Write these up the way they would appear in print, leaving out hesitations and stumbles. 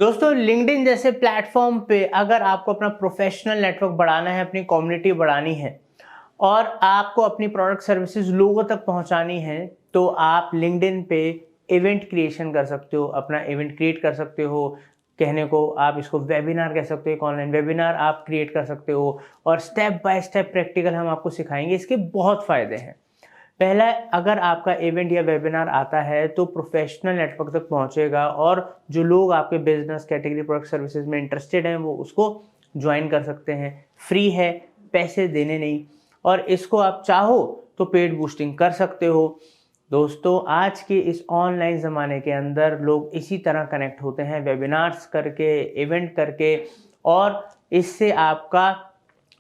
दोस्तों लिंक्डइन जैसे प्लेटफॉर्म पे अगर आपको अपना प्रोफेशनल नेटवर्क बढ़ाना है, अपनी कम्युनिटी बढ़ानी है और आपको अपनी प्रोडक्ट सर्विसेज लोगों तक पहुंचानी है, तो आप लिंक्डइन पे इवेंट क्रिएशन कर सकते हो, अपना इवेंट क्रिएट कर सकते हो। कहने को आप इसको वेबिनार कह सकते हो, एक ऑनलाइन वेबिनार आप क्रिएट कर सकते हो और स्टेप बाय स्टेप प्रैक्टिकल हम आपको सिखाएंगे। इसके बहुत फ़ायदे हैं। पहला, अगर आपका इवेंट या वेबिनार आता है तो प्रोफेशनल नेटवर्क तक पहुंचेगा और जो लोग आपके बिजनेस कैटेगरी प्रोडक्ट सर्विसेज में इंटरेस्टेड हैं वो उसको ज्वाइन कर सकते हैं। फ्री है, पैसे देने नहीं, और इसको आप चाहो तो पेड बूस्टिंग कर सकते हो। दोस्तों आज के इस ऑनलाइन ज़माने के अंदर लोग इसी तरह कनेक्ट होते हैं, वेबिनार्स करके, इवेंट करके, और इससे आपका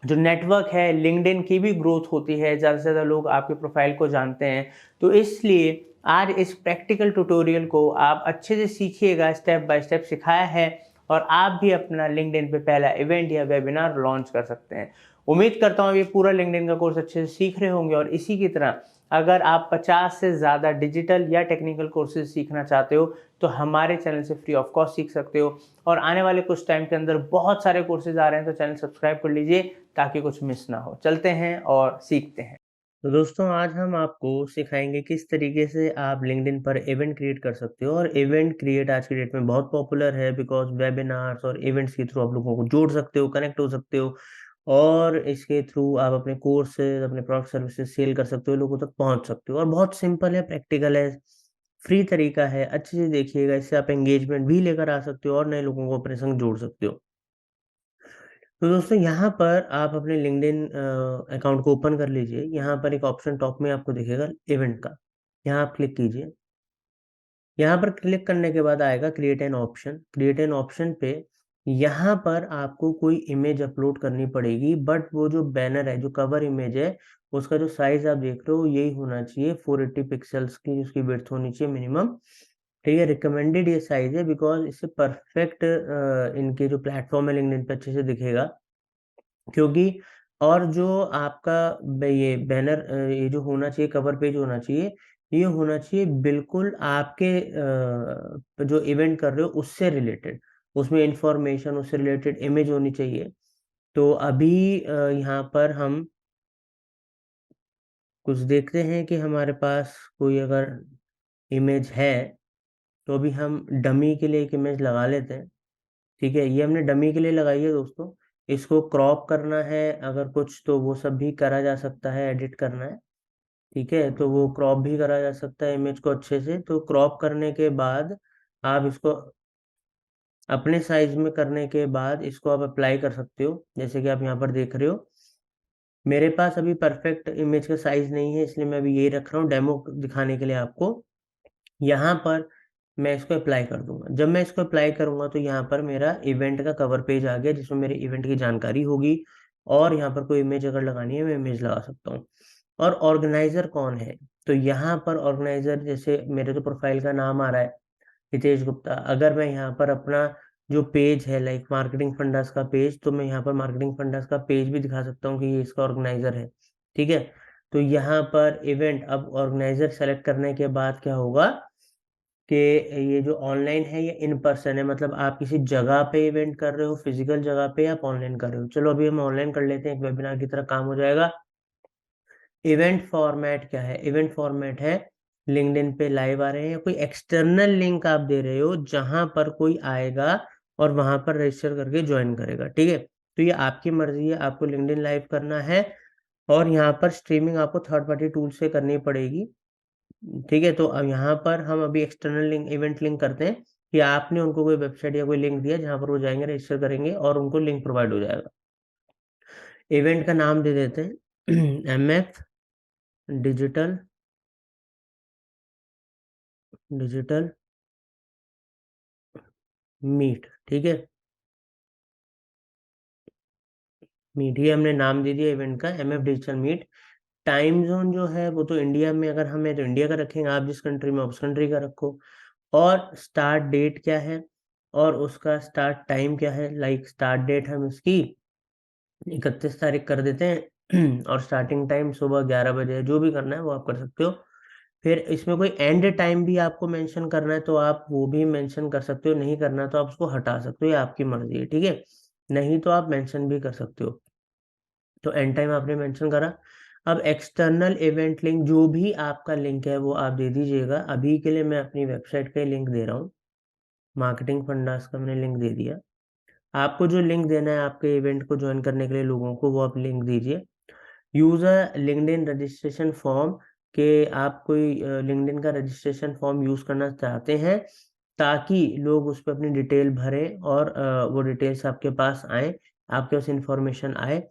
जो नेटवर्क है लिंक्डइन की भी ग्रोथ होती है, ज़्यादा से ज़्यादा लोग आपके प्रोफाइल को जानते हैं। तो इसलिए आज इस प्रैक्टिकल ट्यूटोरियल को आप अच्छे से सीखिएगा, स्टेप बाय स्टेप सिखाया है, और आप भी अपना लिंक्डइन पे पहला इवेंट या वेबिनार लॉन्च कर सकते हैं। उम्मीद करता हूँ ये पूरा लिंक्डइन का कोर्स अच्छे से सीख रहे होंगे, और इसी की तरह अगर आप 50 से ज़्यादा डिजिटल या टेक्निकल कोर्सेज सीखना चाहते हो तो हमारे चैनल से फ्री ऑफ कॉस्ट सीख सकते हो। और आने वाले कुछ टाइम के अंदर बहुत सारे कोर्सेज आ रहे हैं, तो चैनल सब्सक्राइब कर लीजिए ताकि कुछ मिस ना हो। चलते हैं और सीखते हैं। तो दोस्तों आज हम आपको सिखाएंगे किस तरीके से आप लिंक्डइन पर इवेंट क्रिएट कर सकते हो। और इवेंट क्रिएट आज की डेट में बहुत पॉपुलर है, बिकॉज वेबिनार्स और इवेंट्स के थ्रू आप लोगों को जोड़ सकते हो, कनेक्ट हो सकते हो, और इसके थ्रू आप अपने कोर्सेज, अपने प्रोडक्ट सर्विसेज सेल कर सकते हो, लोगों तक पहुंच सकते हो। और बहुत सिंपल है, प्रैक्टिकल है, फ्री तरीका है, अच्छे से देखिएगा। इससे आप एंगेजमेंट भी लेकर आ सकते हो और नए लोगों को अपने संग जोड़ सकते हो। तो दोस्तों यहाँ पर आप अपने लिंक्डइन अकाउंट को ओपन कर लीजिए। यहाँ पर एक ऑप्शन टॉप में आपको दिखेगा इवेंट का, यहाँ आप क्लिक कीजिए। यहाँ पर क्लिक करने के बाद आएगा create an option. Create an option पे यहाँ पर आपको कोई इमेज अपलोड करनी पड़ेगी, बट वो जो बैनर है, जो कवर इमेज है, उसका जो साइज आप देख रहे हो यही होना चाहिए, 480 पिक्सल्स की उसकी विड्थ होनी चाहिए मिनिमम। ठीक है, रिकमेंडेड ये साइज है, बिकॉज इससे परफेक्ट इनके जो प्लेटफॉर्म है लिंक्डइन पे अच्छे से दिखेगा। क्योंकि और जो आपका ये बैनर, ये जो होना चाहिए, कवर पेज होना चाहिए, ये होना चाहिए बिल्कुल आपके जो इवेंट कर रहे हो उससे रिलेटेड, उसमें इंफॉर्मेशन, उससे रिलेटेड इमेज होनी चाहिए। तो अभी यहाँ पर हम कुछ देखते हैं कि हमारे पास कोई अगर इमेज है, तो अभी हम डमी के लिए एक इमेज लगा लेते हैं। ठीक है, ये हमने डमी के लिए लगाई है दोस्तों। इसको क्रॉप करना है अगर कुछ, तो वो सब भी करा जा सकता है, एडिट करना है। ठीक है, तो वो क्रॉप भी करा जा सकता है इमेज को अच्छे से। तो क्रॉप करने के बाद आप इसको अपने साइज में करने के बाद इसको आप अप्लाई कर सकते हो, जैसे कि आप यहाँ पर देख रहे हो। मेरे पास अभी परफेक्ट इमेज का साइज नहीं है, इसलिए मैं अभी यही रख रहा हूँ डेमो दिखाने के लिए आपको। यहाँ पर मैं इसको अप्लाई कर दूंगा। जब मैं इसको अप्लाई करूंगा तो यहाँ पर मेरा इवेंट का कवर पेज आ गया, जिसमें मेरे इवेंट की जानकारी होगी, और यहाँ पर कोई इमेज अगर लगानी है मैं इमेज लगा सकता हूँ। और ऑर्गेनाइजर कौन है, तो यहाँ पर ऑर्गेनाइजर, जैसे मेरे तो प्रोफाइल का नाम आ रहा है हितेश गुप्ता। अगर मैं यहाँ पर अपना जो पेज है, लाइक मार्केटिंग फंडास का पेज, तो मैं यहाँ पर मार्केटिंग फंडास का पेज भी दिखा सकता हूँ कि ये इसका ऑर्गेनाइजर है। ठीक है, तो यहाँ पर इवेंट, अब ऑर्गेनाइजर सेलेक्ट करने के बाद क्या होगा कि ये जो ऑनलाइन है ये इन पर्सन है, मतलब आप किसी जगह पे इवेंट कर रहे हो, फिजिकल जगह पे, आप ऑनलाइन कर रहे हो। चलो अभी हम ऑनलाइन कर लेते हैं, एक वेबिनार की तरह काम हो जाएगा। इवेंट फॉर्मेट क्या है, इवेंट फॉर्मेट है लिंक्डइन पे लाइव आ रहे हैं, कोई एक्सटर्नल लिंक आप दे रहे हो जहां पर कोई आएगा और वहां पर रजिस्टर करके ज्वाइन करेगा। ठीक है, तो ये आपकी मर्जी है, आपको लिंक्डइन लाइव करना है, और यहाँ पर स्ट्रीमिंग आपको थर्ड पार्टी टूल से करनी पड़ेगी। ठीक है, तो अब यहाँ पर हम अभी एक्सटर्नल लिंक, इवेंट लिंक करते हैं कि आपने उनको कोई वेबसाइट या कोई लिंक दिया जहाँ पर वो जाएंगे, रजिस्टर करेंगे और उनको लिंक प्रोवाइड हो जाएगा। इवेंट का नाम दे देते हैं MF डिजिटल, डिजिटल मीट। ठीक है, मीट, ये हमने नाम दे दिया इवेंट का, MF digital meet. Time zone जो है वो तो इंडिया में, अगर हमें तो इंडिया का रखेंगे, आप जिस कंट्री में उस कंट्री का रखो। और स्टार्ट डेट क्या है और उसका स्टार्ट टाइम क्या है, लाइक स्टार्ट डेट हम इसकी 31 तारीख कर देते हैं और स्टार्टिंग टाइम सुबह 11 बजे है, जो भी करना है वो आप कर सकते हो। फिर इसमें कोई एंड टाइम भी आपको मेंशन करना है तो आप वो भी मेंशन कर सकते हो, नहीं करना तो आप उसको हटा सकते हो, ये आपकी मर्जी है, ठीक है। नहीं तो आप मेंशन भी कर सकते हो। तो एंड टाइम आपने मेंशन करा। अब एक्सटर्नल इवेंट लिंक, जो भी आपका लिंक है वो आप दे दीजिएगा। अभी के लिए मैं अपनी वेबसाइट का लिंक दे रहा हूँ, मार्केटिंग फंडास का मैंने लिंक दे दिया। आपको जो लिंक देना है आपके इवेंट को ज्वाइन करने के लिए लोगों को, वो आप लिंक दीजिए। यूज़र लिंक्डइन रजिस्ट्रेशन फॉर्म, के आप कोई लिंक्डइन का रजिस्ट्रेशन फॉर्म यूज़ करना चाहते हैं ताकि लोग उस पर अपनी डिटेल भरें और वो डिटेल्स आपके पास आए, आपके पास इंफॉर्मेशन आए।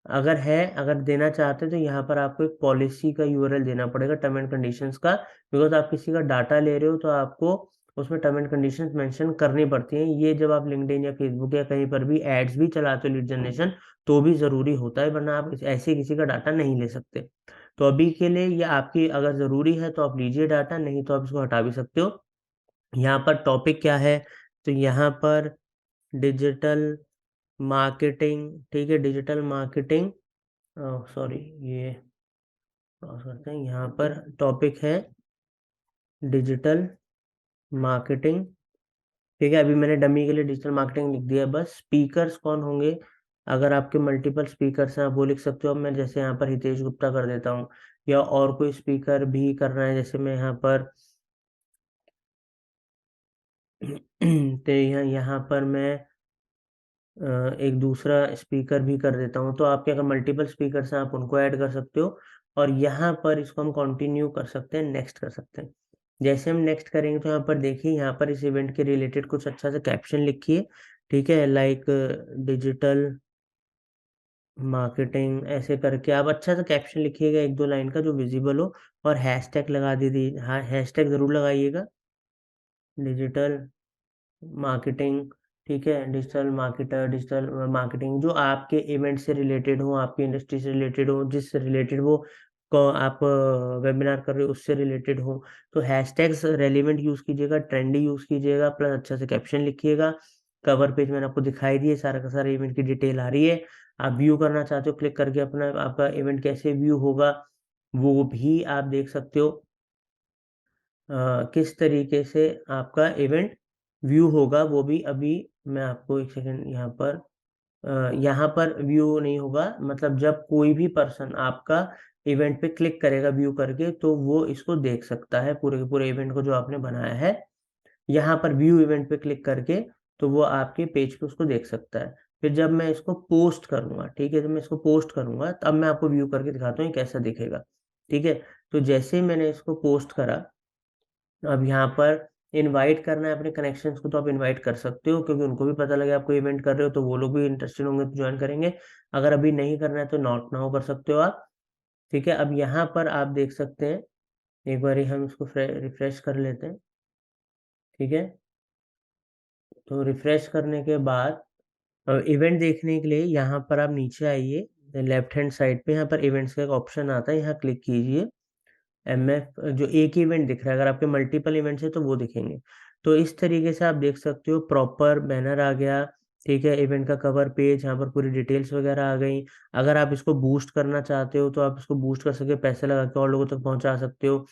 अगर देना चाहते हैं तो यहाँ पर आपको एक पॉलिसी का यूआरएल देना पड़ेगा, टर्म एंड कंडीशंस का, बिकॉज आप किसी का डाटा ले रहे हो तो आपको उसमें टर्म एंड कंडीशंस मेंशन करनी पड़ती हैं। ये जब आप लिंक्डइन या फेसबुक या कहीं पर भी एड्स भी चलाते हो लीड जनरेशन, तो भी ज़रूरी होता है, वरना आप ऐसे किसी का डाटा नहीं ले सकते। तो अभी के लिए ये आपकी अगर ज़रूरी है तो आप लीजिए डाटा, नहीं तो आप इसको हटा भी सकते हो। यहाँ पर टॉपिक क्या है, तो यहाँ पर डिजिटल मार्केटिंग, ठीक है, डिजिटल मार्केटिंग, सॉरी ये क्रॉस करते हैं। यहाँ पर टॉपिक है डिजिटल मार्केटिंग, ठीक है। अभी मैंने डमी के लिए डिजिटल मार्केटिंग लिख दिया। बस स्पीकर्स कौन होंगे, अगर आपके मल्टीपल स्पीकर्स हैं आप वो लिख सकते हो। अब मैं जैसे यहाँ पर हितेश गुप्ता कर देता हूँ, या और कोई स्पीकर भी करना है, जैसे मैं यहाँ पर तो यहाँ पर मैं एक दूसरा स्पीकर भी कर देता हूँ। तो आपके अगर मल्टीपल स्पीकर्स हैं आप उनको ऐड कर सकते हो, और यहाँ पर इसको हम कंटिन्यू कर सकते हैं, नेक्स्ट कर सकते हैं। जैसे हम नेक्स्ट करेंगे तो यहाँ पर देखिए, यहाँ पर इस इवेंट के रिलेटेड कुछ अच्छा सा कैप्शन लिखिए, ठीक है, लाइक डिजिटल मार्केटिंग, ऐसे करके आप अच्छा सा कैप्शन लिखिएगा, एक दो लाइन का जो विजिबल हो, और हैशटैग लगा दीजिए। हाँ, हैशटैग ज़रूर लगाइएगा, डिजिटल मार्केटिंग, ठीक है, डिजिटल मार्केटर, डिजिटल मार्केटिंग, जो आपके इवेंट से रिलेटेड हो, आपकी इंडस्ट्री से रिलेटेड हो, जिससे रिलेटेड वो आप वेबिनार कर रहे हो उससे रिलेटेड हो। तो हैशटैग्स रेलिवेंट यूज़ कीजिएगा, ट्रेंडी यूज़ कीजिएगा, प्लस अच्छा से कैप्शन लिखिएगा। कवर पेज मैंने आपको दिखाई दिए, सारा का सारा इवेंट की डिटेल आ रही है। आप व्यू करना चाहते हो, क्लिक करके अपना आपका इवेंट कैसे व्यू होगा वो भी आप देख सकते हो। किस तरीके से आपका इवेंट व्यू होगा वो भी अभी मैं आपको एक सेकंड, यहाँ पर व्यू नहीं होगा, मतलब जब कोई भी पर्सन आपका इवेंट पे क्लिक करेगा व्यू करके तो वो इसको देख सकता है, पूरे के पूरे इवेंट को जो आपने बनाया है। यहाँ पर व्यू इवेंट पे क्लिक करके तो वो आपके पेज पे उसको देख सकता है। फिर जब मैं इसको पोस्ट करूँगा, ठीक है, जब मैं इसको पोस्ट करूँगा तब मैं आपको व्यू करके दिखाता हूँ ये कैसा दिखेगा, ठीक है। तो जैसे ही मैंने इसको पोस्ट करा, अब यहाँ पर इनवाइट करना है अपने कनेक्शंस को, तो आप इनवाइट कर सकते हो, क्योंकि उनको भी पता लगे आप कोई इवेंट कर रहे हो तो वो लोग भी इंटरेस्टेड होंगे तो ज्वाइन करेंगे। अगर अभी नहीं करना है तो नॉट नाउ कर सकते हो आप, ठीक है। अब यहाँ पर आप देख सकते हैं, एक बारी हम इसको रिफ्रेश कर लेते हैं, ठीक है। तो रिफ्रेश करने के बाद इवेंट देखने के लिए यहाँ पर आप नीचे आइए, लेफ्ट हैंड साइड पे यहाँ पर इवेंट्स का एक ऑप्शन आता है, यहाँ क्लिक कीजिए। एमएफ जो एक ही इवेंट दिख रहा है, अगर आपके मल्टीपल इवेंट्स है तो वो दिखेंगे। तो इस तरीके से आप देख सकते हो, प्रॉपर बैनर आ गया, ठीक है, इवेंट का कवर पेज, यहाँ पर पूरी डिटेल्स वगैरह आ गई। अगर आप इसको बूस्ट करना चाहते हो तो आप इसको बूस्ट कर सकते हो, पैसे लगा के और लोगों तक पहुंचा सकते हो।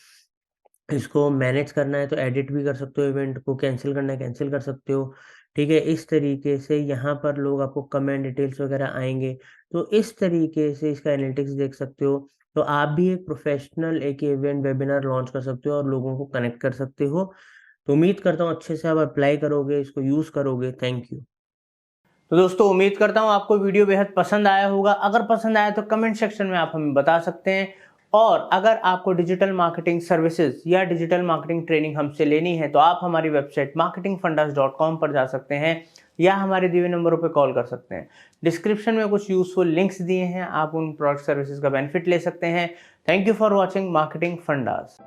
इसको मैनेज करना है तो एडिट भी कर सकते हो, इवेंट को कैंसिल करना है कैंसिल कर सकते हो, ठीक है। इस तरीके से यहाँ पर लोग आपको कमेंट डिटेल्स वगैरह आएंगे, तो इस तरीके से इसका एनालिटिक्स देख सकते हो। तो आप भी एक प्रोफेशनल एक इवेंट वेबिनार लॉन्च कर सकते हो और लोगों को कनेक्ट कर सकते हो। तो उम्मीद करता हूँ अच्छे से आप अप्लाई करोगे, इसको यूज़ करोगे। Thank you. तो दोस्तों उम्मीद करता हूँ आपको वीडियो बेहद पसंद आया होगा। अगर पसंद आया तो कमेंट सेक्शन में आप हमें बता सकते हैं। और अगर आपको डिजिटल मार्केटिंग सर्विसेज या डिजिटल मार्केटिंग ट्रेनिंग हमसे लेनी है तो आप हमारी वेबसाइट marketingfundas.com पर जा सकते हैं या हमारे दिए नंबरों पर कॉल कर सकते हैं। डिस्क्रिप्शन में कुछ यूजफुल लिंक्स दिए हैं, आप उन प्रोडक्ट सर्विसेज का बेनिफिट ले सकते हैं। Thank you for watching marketing fundas.